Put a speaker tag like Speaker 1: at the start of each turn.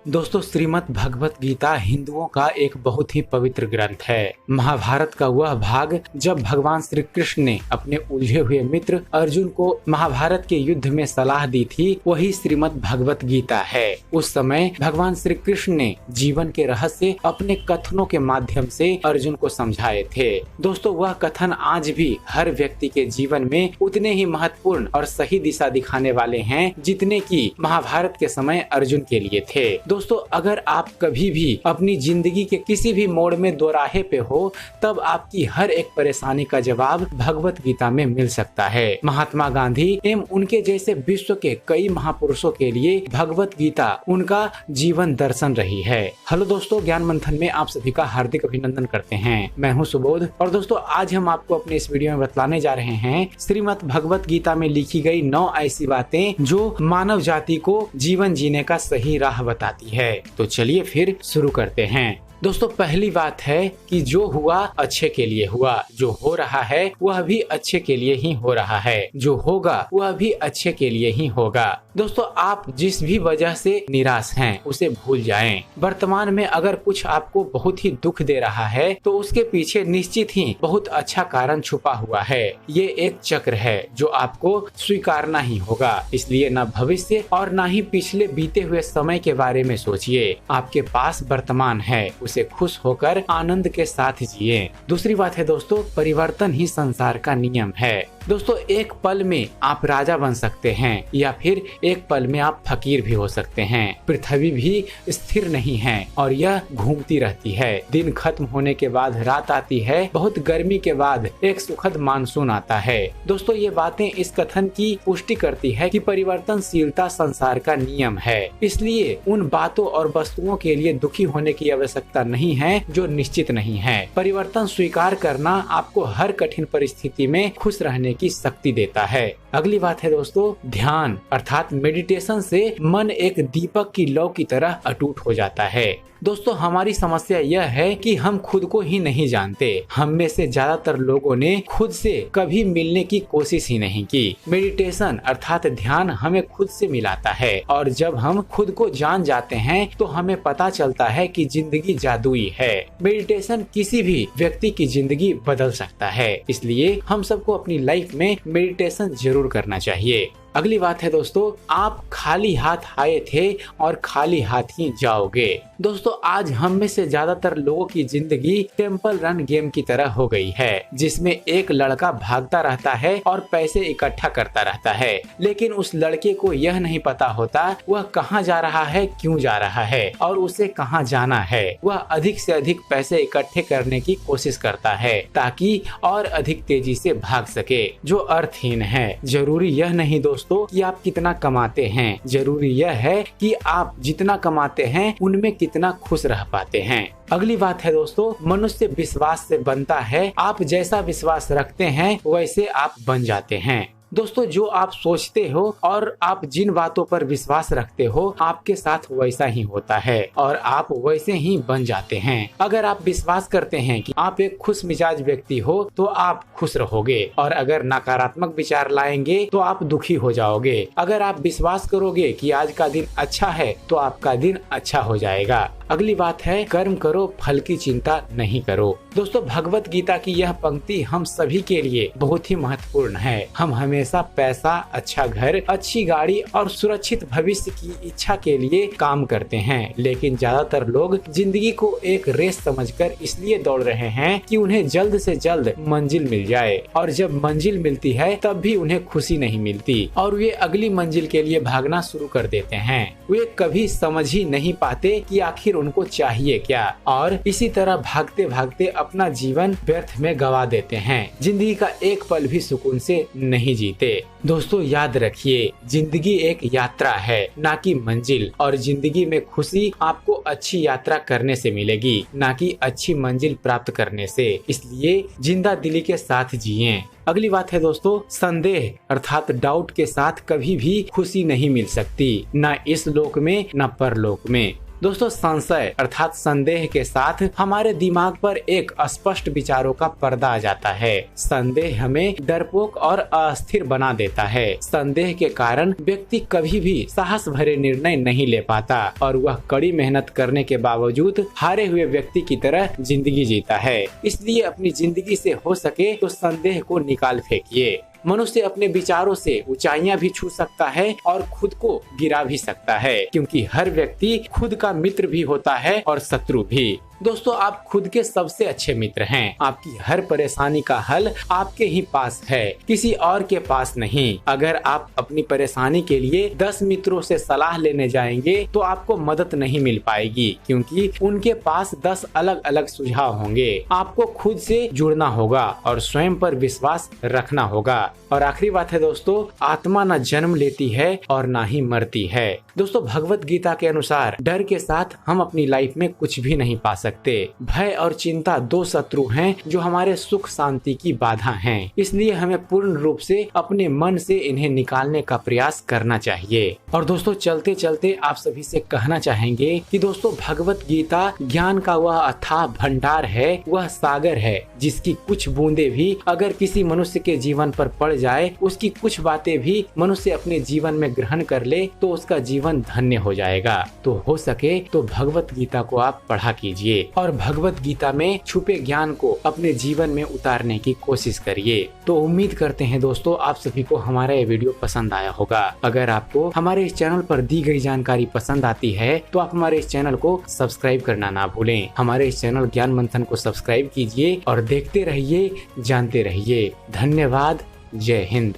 Speaker 1: दोस्तों, श्रीमद् भगवत गीता हिंदुओं का एक बहुत ही पवित्र ग्रंथ है। महाभारत का वह भाग जब भगवान श्री कृष्ण ने अपने उलझे हुए मित्र अर्जुन को महाभारत के युद्ध में सलाह दी थी, वही श्रीमद् भगवत गीता है। उस समय भगवान श्री कृष्ण ने जीवन के रहस्य अपने कथनों के माध्यम से अर्जुन को समझाए थे। दोस्तों, वह कथन आज भी हर व्यक्ति के जीवन में उतने ही महत्वपूर्ण और सही दिशा दिखाने वाले हैं जितने कि महाभारत के समय अर्जुन के लिए थे। दोस्तों, अगर आप कभी भी अपनी जिंदगी के किसी भी मोड़ में दोराहे पे हो, तब आपकी हर एक परेशानी का जवाब भगवत गीता में मिल सकता है। महात्मा गांधी एवं उनके जैसे विश्व के कई महापुरुषों के लिए भगवत गीता उनका जीवन दर्शन रही है। हेलो दोस्तों, ज्ञान मंथन में आप सभी का हार्दिक अभिनंदन करते हैं। मैं हूं सुबोध और दोस्तों, आज हम आपको अपने इस वीडियो में बतलाने जा रहे हैं श्रीमद् भगवत गीता में लिखी गई 9 ऐसी बातें जो मानव जाति को जीवन जीने का सही राह बताती है। तो चलिए फिर शुरू करते हैं। दोस्तों, पहली बात है कि जो हुआ अच्छे के लिए हुआ, जो हो रहा है वह भी अच्छे के लिए ही हो रहा है, जो होगा वह भी अच्छे के लिए ही होगा। दोस्तों, आप जिस भी वजह से निराश हैं उसे भूल जाएं। वर्तमान में अगर कुछ आपको बहुत ही दुख दे रहा है तो उसके पीछे निश्चित ही बहुत अच्छा कारण छुपा हुआ है। ये एक चक्र है जो आपको स्वीकारना ही होगा। इसलिए न भविष्य और न ही पिछले बीते हुए समय के बारे में सोचिए। आपके पास वर्तमान है, उसे खुश होकर आनंद के साथ जिए। दूसरी बात है दोस्तों, परिवर्तन ही संसार का नियम है। दोस्तों, एक पल में आप राजा बन सकते हैं या फिर एक पल में आप फकीर भी हो सकते हैं। पृथ्वी भी स्थिर नहीं है और यह घूमती रहती है। दिन खत्म होने के बाद रात आती है, बहुत गर्मी के बाद एक सुखद मानसून आता है। दोस्तों, ये बातें इस कथन की पुष्टि करती है कि परिवर्तनशीलता संसार का नियम है। इसलिए उन बातों और वस्तुओं के लिए दुखी होने की आवश्यकता नहीं है जो निश्चित नहीं है। परिवर्तन स्वीकार करना आपको हर कठिन परिस्थिति में खुश रहने की शक्ति देता है। अगली बात है दोस्तों, ध्यान अर्थात मेडिटेशन से मन एक दीपक की लौ की तरह अटूट हो जाता है। दोस्तों, हमारी समस्या यह है कि हम खुद को ही नहीं जानते। हम में से ज्यादातर लोगों ने खुद से कभी मिलने की कोशिश ही नहीं की। मेडिटेशन अर्थात ध्यान हमें खुद से मिलाता है और जब हम खुद को जान जाते हैं तो हमें पता चलता है कि जिंदगी जादुई है। मेडिटेशन किसी भी व्यक्ति की जिंदगी बदल सकता है। इसलिए हम सबको अपनी लाइफ में मेडिटेशन जरूर करना चाहिए। अगली बात है दोस्तों, आप खाली हाथ आए थे और खाली हाथ ही जाओगे। दोस्तों, आज हम में से ज्यादातर लोगों की जिंदगी टेम्पल रन गेम की तरह हो गई है, जिसमें एक लड़का भागता रहता है और पैसे इकट्ठा करता रहता है, लेकिन उस लड़के को यह नहीं पता होता वह कहाँ जा रहा है, क्यों जा रहा है और उसे कहाँ जाना है। वह अधिक से अधिक पैसे इकट्ठे करने की कोशिश करता है ताकि और अधिक तेजी से भाग सके, जो अर्थहीन है। जरूरी यह नहीं दोस्तों कि आप कितना कमाते हैं, जरूरी यह है कि आप जितना कमाते हैं उनमें कितना खुश रह पाते हैं। अगली बात है दोस्तों, मनुष्य विश्वास से बनता है। आप जैसा विश्वास रखते हैं वैसे आप बन जाते हैं। दोस्तों, जो आप सोचते हो और आप जिन बातों पर विश्वास रखते हो आपके साथ वैसा ही होता है और आप वैसे ही बन जाते हैं। अगर आप विश्वास करते हैं कि आप एक खुश मिजाज व्यक्ति हो तो आप खुश रहोगे और अगर नकारात्मक विचार लाएंगे तो आप दुखी हो जाओगे। अगर आप विश्वास करोगे कि आज का दिन अच्छा है तो आपका दिन अच्छा हो जाएगा। अगली बात है, कर्म करो, फल की चिंता नहीं करो। दोस्तों, भगवत गीता की यह पंक्ति हम सभी के लिए बहुत ही महत्वपूर्ण है। हम हमेशा पैसा, अच्छा घर, अच्छी गाड़ी और सुरक्षित भविष्य की इच्छा के लिए काम करते हैं, लेकिन ज्यादातर लोग जिंदगी को एक रेस समझकर इसलिए दौड़ रहे हैं कि उन्हें जल्द से जल्द मंजिल मिल जाए और जब मंजिल मिलती है तब भी उन्हें खुशी नहीं मिलती और वे अगली मंजिल के लिए भागना शुरू कर देते हैं। वे कभी समझ ही नहीं पाते कि आखिर उनको चाहिए क्या और इसी तरह भागते भागते अपना जीवन व्यर्थ में गवा देते हैं। जिंदगी का एक पल भी सुकून से नहीं जीते। दोस्तों, याद रखिए, जिंदगी एक यात्रा है, ना कि मंजिल, और जिंदगी में खुशी आपको अच्छी यात्रा करने से मिलेगी, ना कि अच्छी मंजिल प्राप्त करने से। इसलिए जिंदा दिली के साथ जिएं। अगली बात है दोस्तों, संदेह अर्थात डाउट के साथ कभी भी खुशी नहीं मिल सकती, ना इस लोक में ना परलोक में। दोस्तों संशय अर्थात संदेह के साथ हमारे दिमाग पर एक अस्पष्ट विचारों का पर्दा आ जाता है। संदेह हमें डरपोक और अस्थिर बना देता है। संदेह के कारण व्यक्ति कभी भी साहस भरे निर्णय नहीं ले पाता और वह कड़ी मेहनत करने के बावजूद हारे हुए व्यक्ति की तरह जिंदगी जीता है। इसलिए अपनी जिंदगी से हो सके तो संदेह को निकाल फेंकिए। मनुष्य अपने विचारों से ऊंचाइयां भी छू सकता है और खुद को गिरा भी सकता है, क्योंकि हर व्यक्ति खुद का मित्र भी होता है और शत्रु भी। दोस्तों आप खुद के सबसे अच्छे मित्र हैं। आपकी हर परेशानी का हल आपके ही पास है, किसी और के पास नहीं। अगर आप अपनी परेशानी के लिए 10 मित्रों से सलाह लेने जाएंगे तो आपको मदद नहीं मिल पाएगी, क्योंकि उनके पास 10 अलग अलग सुझाव होंगे। आपको खुद से जुड़ना होगा और स्वयं पर विश्वास रखना होगा। और आखिरी बात है दोस्तों, आत्मा न जन्म लेती है और न ही मरती है। दोस्तों भगवत गीता के अनुसार डर के साथ हम अपनी लाइफ में कुछ भी नहीं पा सकते। भय और चिंता 2 शत्रु हैं जो हमारे सुख शांति की बाधा हैं। इसलिए हमें पूर्ण रूप से अपने मन से इन्हें निकालने का प्रयास करना चाहिए। और दोस्तों चलते चलते आप सभी से कहना चाहेंगे कि दोस्तों भगवत गीता ज्ञान का वह अथाह भंडार है, वह सागर है जिसकी कुछ बूंदे भी अगर किसी मनुष्य के जीवन पर पड़ जाए, उसकी कुछ बातें भी मनुष्य अपने जीवन में ग्रहण कर ले तो उसका जीवन धन्य हो जाएगा। तो हो सके तो भगवत गीता को आप पढ़ा कीजिए और भगवत गीता में छुपे ज्ञान को अपने जीवन में उतारने की कोशिश करिए। तो उम्मीद करते हैं दोस्तों आप सभी को हमारा ये वीडियो पसंद आया होगा। अगर आपको हमारे इस चैनल पर दी गई जानकारी पसंद आती है तो आप हमारे इस चैनल को सब्सक्राइब करना ना भूलें। हमारे इस चैनल ज्ञान मंथन को सब्सक्राइब कीजिए और देखते रहिए, जानते रहिए। धन्यवाद। जय हिंद।